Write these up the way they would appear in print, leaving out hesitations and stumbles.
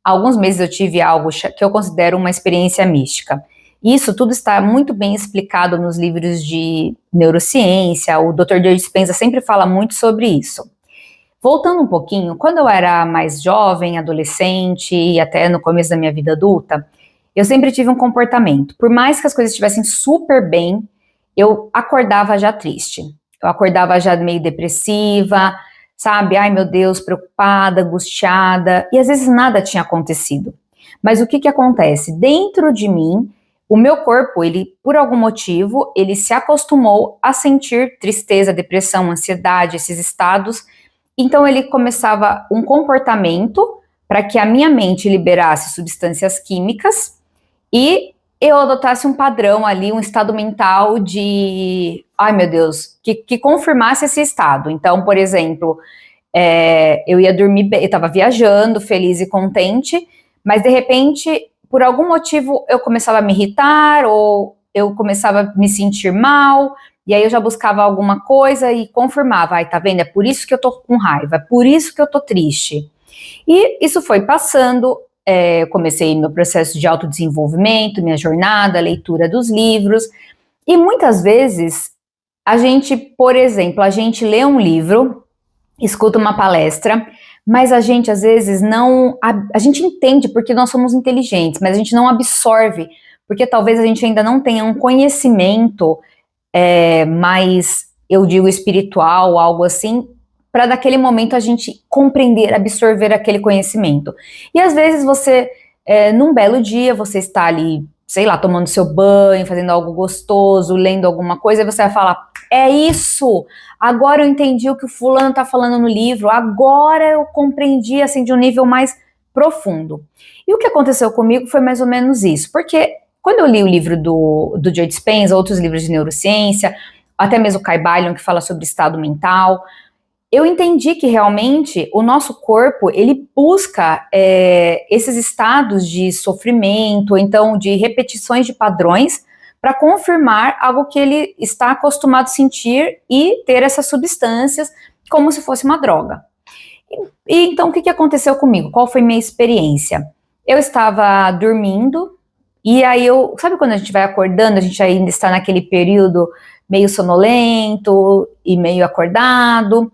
há alguns meses eu tive algo que eu considero uma experiência mística. Isso tudo está muito bem explicado nos livros de neurociência, o Dr. Joe Dispenza sempre fala muito sobre isso. Voltando um pouquinho, quando eu era mais jovem, adolescente e até no começo da minha vida adulta, eu sempre tive um comportamento, por mais que as coisas estivessem super bem, eu acordava já triste, eu acordava já meio depressiva, sabe, ai meu Deus, preocupada, angustiada, e às vezes nada tinha acontecido. Mas o que que acontece? Dentro de mim, o meu corpo, ele, por algum motivo, ele se acostumou a sentir tristeza, depressão, ansiedade, esses estados. Então ele começava um comportamento para que a minha mente liberasse substâncias químicas e eu adotasse um padrão ali, um estado mental de, ai meu Deus, que confirmasse esse estado. Então, por exemplo, eu ia dormir bem, eu estava viajando, feliz e contente, mas de repente, por algum motivo, eu começava a me irritar ou eu começava a me sentir mal, e aí eu já buscava alguma coisa e confirmava, ai, tá vendo? É por isso que eu tô com raiva, é por isso que eu tô triste. E isso foi passando, eu comecei meu processo de autodesenvolvimento, minha jornada, leitura dos livros, e muitas vezes a gente, por exemplo, a gente lê um livro, escuta uma palestra, mas a gente às vezes não, a gente entende porque nós somos inteligentes, mas a gente não absorve, porque talvez a gente ainda não tenha um conhecimento mais, eu digo, espiritual, algo assim, para daquele momento a gente compreender, absorver aquele conhecimento. E às vezes você, num belo dia, você está ali, sei lá, tomando seu banho, fazendo algo gostoso, lendo alguma coisa, e você vai falar, é isso, agora eu entendi o que o fulano está falando no livro, agora eu compreendi, assim, de um nível mais profundo. E o que aconteceu comigo foi mais ou menos isso, porque quando eu li o livro do Joe Dispenza, outros livros de neurociência, até mesmo o Kybalion, que fala sobre estado mental, eu entendi que realmente o nosso corpo, ele busca esses estados de sofrimento, então de repetições de padrões, para confirmar algo que ele está acostumado a sentir e ter essas substâncias como se fosse uma droga. E então o que aconteceu comigo? Qual foi minha experiência? Eu estava dormindo, e aí sabe quando a gente vai acordando, a gente ainda está naquele período meio sonolento e meio acordado,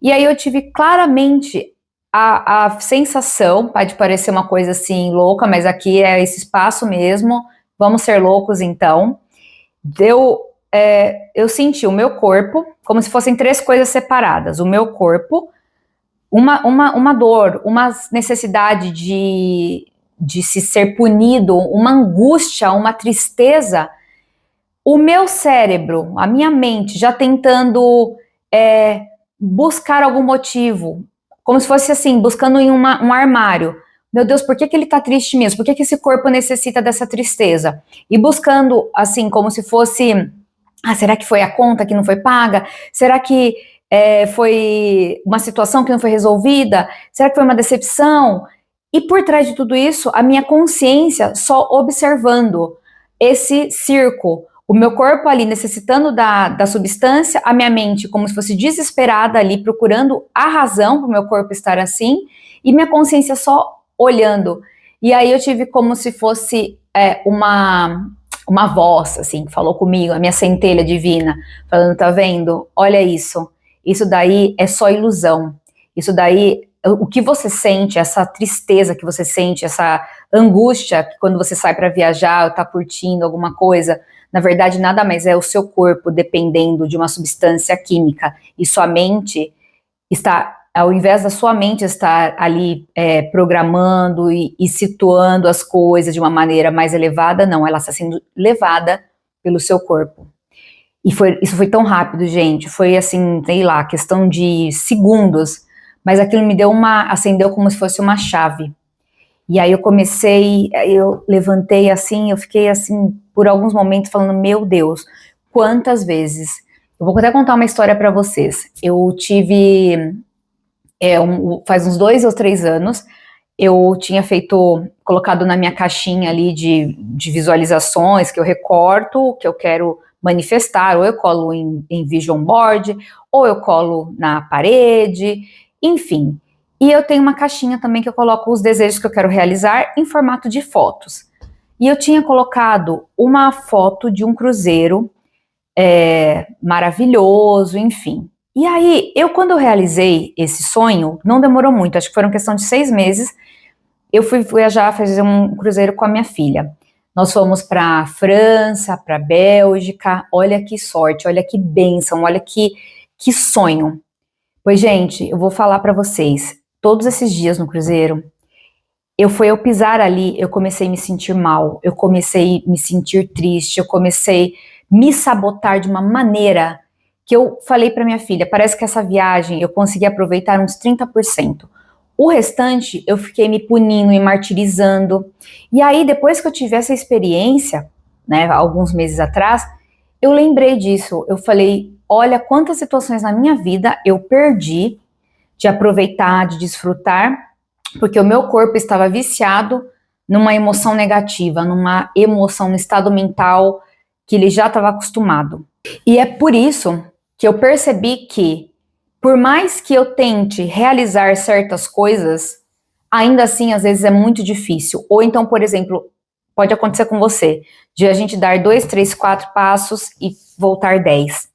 e aí eu tive claramente a sensação, pode parecer uma coisa assim louca, mas aqui é esse espaço mesmo, vamos ser loucos então, eu senti o meu corpo como se fossem três coisas separadas, o meu corpo, uma dor, uma necessidade de se ser punido, uma angústia, uma tristeza, o meu cérebro, a minha mente já tentando buscar algum motivo, como se fosse assim, buscando em um armário, meu Deus, por que ele tá triste mesmo? Por que esse corpo necessita dessa tristeza? E buscando, assim, como se fosse, será que foi a conta que não foi paga? Será que foi uma situação que não foi resolvida? Será que foi uma decepção? E por trás de tudo isso, a minha consciência só observando esse circo, o meu corpo ali necessitando da substância, a minha mente como se fosse desesperada ali, procurando a razão para o meu corpo estar assim, e minha consciência só olhando. E aí eu tive como se fosse uma voz, assim, que falou comigo, a minha centelha divina, falando, tá vendo? Olha isso daí é só ilusão, isso daí, o que você sente, essa tristeza que você sente, essa angústia, que quando você sai para viajar, ou tá curtindo alguma coisa, na verdade nada mais é o seu corpo dependendo de uma substância química, e sua mente está, ao invés da sua mente estar ali programando e situando as coisas de uma maneira mais elevada, não, ela está sendo levada pelo seu corpo. E isso foi tão rápido, gente, foi assim, sei lá, questão de segundos, mas aquilo acendeu como se fosse uma chave. E aí eu levantei assim, eu fiquei assim, por alguns momentos falando, meu Deus, quantas vezes, eu vou até contar uma história para vocês, eu tive, faz uns 2 ou 3 anos, eu tinha colocado na minha caixinha ali de visualizações, que eu recorto, que eu quero manifestar, ou eu colo em vision board, ou eu colo na parede, enfim. E eu tenho uma caixinha também que eu coloco os desejos que eu quero realizar em formato de fotos. E eu tinha colocado uma foto de um cruzeiro maravilhoso, enfim. E aí, quando eu realizei esse sonho, não demorou muito, acho que foram questão de 6 meses, eu fui viajar, fazer um cruzeiro com a minha filha. Nós fomos para França, para Bélgica, olha que sorte, olha que bênção, olha que sonho. Pois, gente, eu vou falar para vocês, todos esses dias no cruzeiro, eu pisar ali, eu comecei a me sentir mal, eu comecei a me sentir triste, eu comecei a me sabotar de uma maneira que eu falei para minha filha, parece que essa viagem eu consegui aproveitar uns 30%. O restante eu fiquei me punindo, me martirizando. E aí, depois que eu tive essa experiência, né, alguns meses atrás, eu lembrei disso. Eu falei, olha quantas situações na minha vida eu perdi de aproveitar, de desfrutar, porque o meu corpo estava viciado numa emoção negativa, numa emoção, no estado mental que ele já estava acostumado. E é por isso que eu percebi que, por mais que eu tente realizar certas coisas, ainda assim, às vezes é muito difícil. Ou então, por exemplo, pode acontecer com você, de a gente dar 2, 3, 4 passos e voltar 10.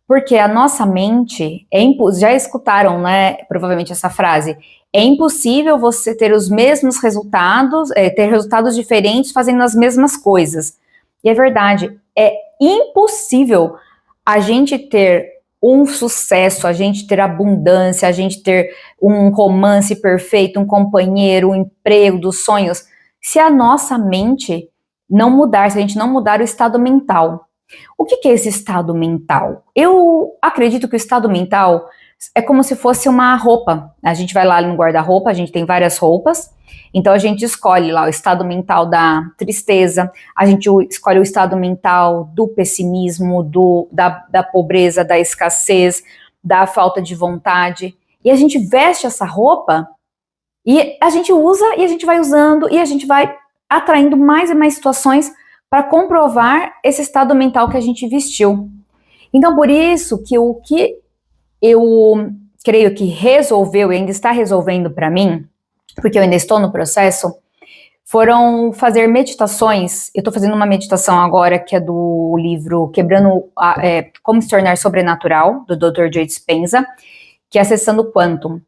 Porque a nossa mente, já escutaram, né, provavelmente essa frase, é impossível você ter os mesmos resultados, ter resultados diferentes fazendo as mesmas coisas. E é verdade, é impossível a gente ter um sucesso, a gente ter abundância, a gente ter um romance perfeito, um companheiro, um emprego dos sonhos, se a nossa mente não mudar, se a gente não mudar o estado mental. O que é esse estado mental? Eu acredito que o estado mental é como se fosse uma roupa. A gente vai lá no guarda-roupa, a gente tem várias roupas, então a gente escolhe lá o estado mental da tristeza, a gente escolhe o estado mental do pessimismo, da pobreza, da escassez, da falta de vontade, e a gente veste essa roupa e a gente usa e a gente vai usando e a gente vai atraindo mais e mais situações para comprovar esse estado mental que a gente vestiu. Então, por isso que o que eu creio que resolveu e ainda está resolvendo para mim, porque eu ainda estou no processo, foram fazer meditações. Eu estou fazendo uma meditação agora que é do livro Como se Tornar Sobrenatural, do Dr. Joe Dispenza, que é Acessando o Quantum.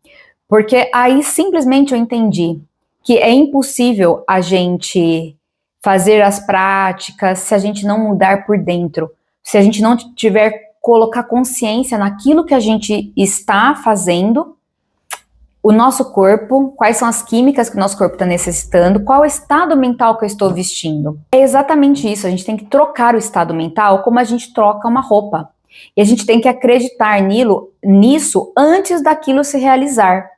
Porque aí simplesmente eu entendi que é impossível a gente fazer as práticas se a gente não mudar por dentro, se a gente não tiver colocar consciência naquilo que a gente está fazendo, o nosso corpo, quais são as químicas que o nosso corpo está necessitando, qual o estado mental que eu estou vestindo. É exatamente isso, a gente tem que trocar o estado mental como a gente troca uma roupa. E a gente tem que acreditar nisso antes daquilo se realizar.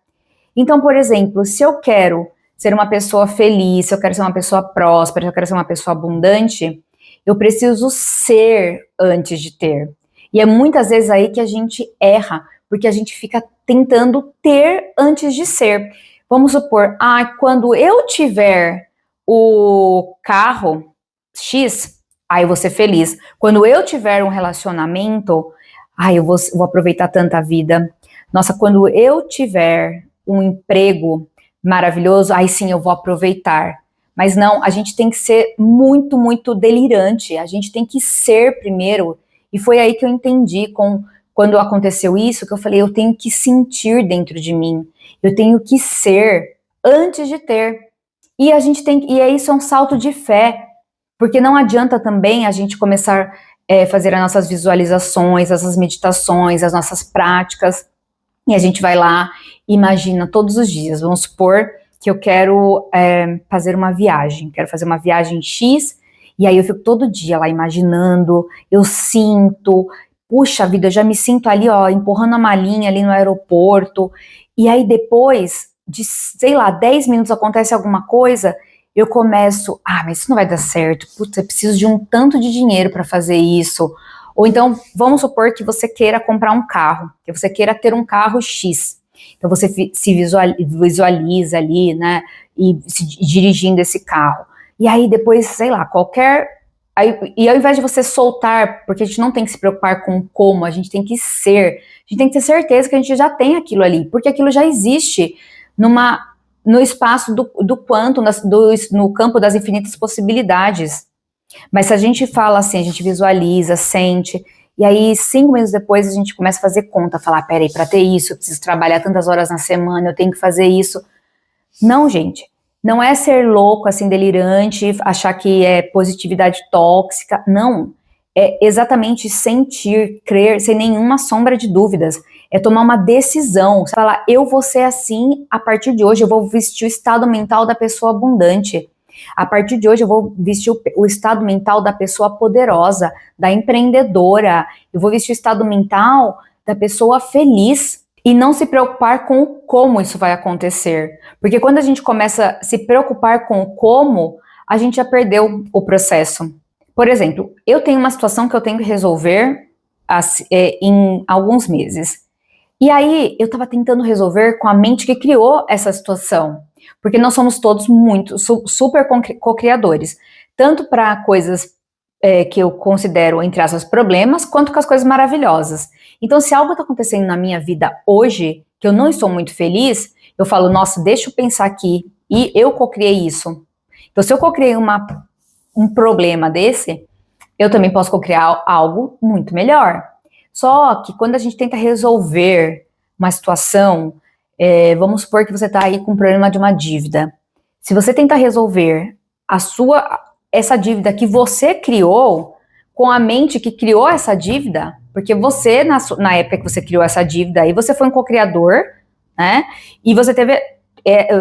Então, por exemplo, se eu quero ser uma pessoa feliz, se eu quero ser uma pessoa próspera, se eu quero ser uma pessoa abundante, eu preciso ser antes de ter. E é muitas vezes aí que a gente erra, porque a gente fica tentando ter antes de ser. Vamos supor, quando eu tiver o carro X, aí eu vou ser feliz. Quando eu tiver um relacionamento, eu vou aproveitar tanta vida. Nossa, quando eu tiver um emprego maravilhoso, aí sim eu vou aproveitar. Mas não, a gente tem que ser muito, muito delirante, a gente tem que ser primeiro, e foi aí que eu entendi, quando aconteceu isso, que eu falei, eu tenho que sentir dentro de mim, eu tenho que ser antes de ter. E isso é um salto de fé, porque não adianta também a gente começar a fazer as nossas visualizações, as nossas meditações, as nossas práticas, e a gente vai lá, imagina todos os dias, vamos supor que eu quero fazer uma viagem, quero fazer uma viagem X, e aí eu fico todo dia lá imaginando, eu sinto, puxa vida, eu já me sinto ali, empurrando a malinha ali no aeroporto, e aí depois de, 10 minutos acontece alguma coisa, eu começo, mas isso não vai dar certo, putz, eu preciso de um tanto de dinheiro para fazer isso. Ou então, vamos supor que você queira comprar um carro, que você queira ter um carro X. Então, você se visualiza ali, né, e dirigindo esse carro. E aí, depois, e ao invés de você soltar, porque a gente não tem que se preocupar com como, a gente tem que ser, a gente tem que ter certeza que a gente já tem aquilo ali, porque aquilo já existe no espaço do quanto, no campo das infinitas possibilidades. Mas se a gente fala assim, a gente visualiza, sente, e aí 5 meses depois a gente começa a fazer conta, falar, peraí, para ter isso, eu preciso trabalhar tantas horas na semana, eu tenho que fazer isso. Não, gente, não é ser louco, assim, delirante, achar que é positividade tóxica, não. É exatamente sentir, crer, sem nenhuma sombra de dúvidas. É tomar uma decisão, você falar, eu vou ser assim, a partir de hoje eu vou vestir o estado mental da pessoa abundante. A partir de hoje eu vou vestir o estado mental da pessoa poderosa, da empreendedora, eu vou vestir o estado mental da pessoa feliz e não se preocupar com como isso vai acontecer. Porque quando a gente começa a se preocupar com o como, a gente já perdeu o processo. Por exemplo, eu tenho uma situação que eu tenho que resolver em alguns meses. E aí, eu estava tentando resolver com a mente que criou essa situação. Porque nós somos todos muito, super co-criadores. Tanto para coisas que eu considero, entre aspas, problemas, quanto com as coisas maravilhosas. Então, se algo está acontecendo na minha vida hoje, que eu não estou muito feliz, eu falo, nossa, deixa eu pensar aqui. E eu co-criei isso. Então, se eu co-criei um problema desse, eu também posso co-criar algo muito melhor. Só que quando a gente tenta resolver uma situação, vamos supor que você está aí com um problema de uma dívida. Se você tenta resolver essa dívida que você criou, com a mente que criou essa dívida, porque você, na época que você criou essa dívida, aí você foi um co-criador, né? E você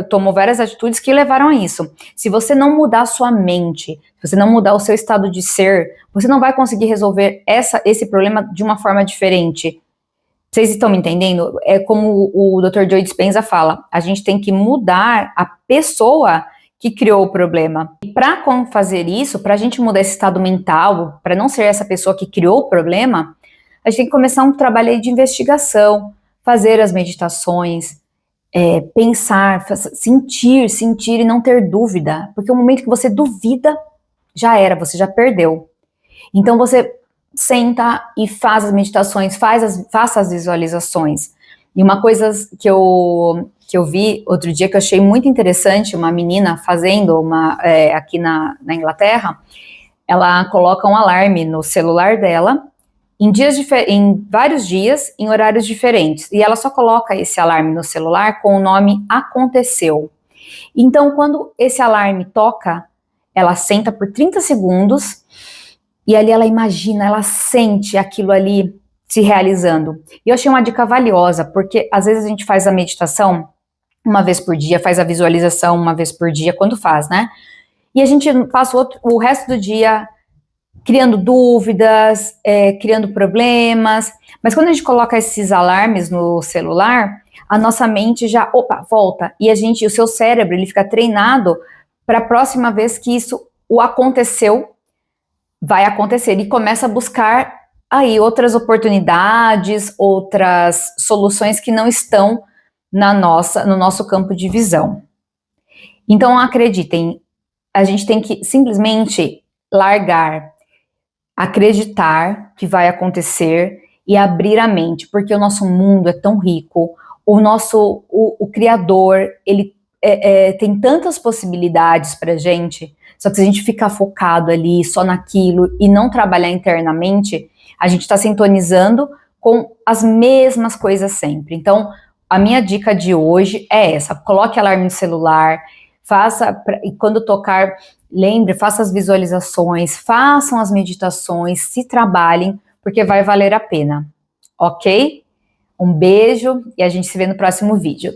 tomou várias atitudes que levaram a isso. Se você não mudar a sua mente, se você não mudar o seu estado de ser, você não vai conseguir resolver esse problema de uma forma diferente. Vocês estão me entendendo? É como o Dr. Joe Dispenza fala, a gente tem que mudar a pessoa que criou o problema. E para fazer isso, para a gente mudar esse estado mental, para não ser essa pessoa que criou o problema, a gente tem que começar um trabalho de investigação, fazer as meditações, pensar, sentir e não ter dúvida, porque o momento que você duvida, já era, você já perdeu. Então você senta e faz as meditações, faça as visualizações. E uma coisa que eu vi outro dia que eu achei muito interessante, uma menina fazendo aqui na Inglaterra, ela coloca um alarme no celular dela, em vários dias, em horários diferentes. E ela só coloca esse alarme no celular com o nome Aconteceu. Então, quando esse alarme toca, ela senta por 30 segundos e ali ela imagina, ela sente aquilo ali se realizando. E eu achei uma dica valiosa, porque às vezes a gente faz a meditação uma vez por dia, faz a visualização uma vez por dia, quando faz, né? E a gente passa o resto do dia criando dúvidas, criando problemas, mas quando a gente coloca esses alarmes no celular, a nossa mente já, volta, e o seu cérebro, ele fica treinado para a próxima vez que o aconteceu, vai acontecer, e começa a buscar aí outras oportunidades, outras soluções que não estão no nosso campo de visão. Então, acreditem, a gente tem que simplesmente largar, acreditar que vai acontecer e abrir a mente, porque o nosso mundo é tão rico, o Criador, ele tem tantas possibilidades pra gente, só que se a gente ficar focado ali, só naquilo, e não trabalhar internamente, a gente está sintonizando com as mesmas coisas sempre. Então, a minha dica de hoje é essa, coloque alarme no celular, e quando tocar, lembre, faça as visualizações, façam as meditações, se trabalhem, porque vai valer a pena, ok? Um beijo e a gente se vê no próximo vídeo.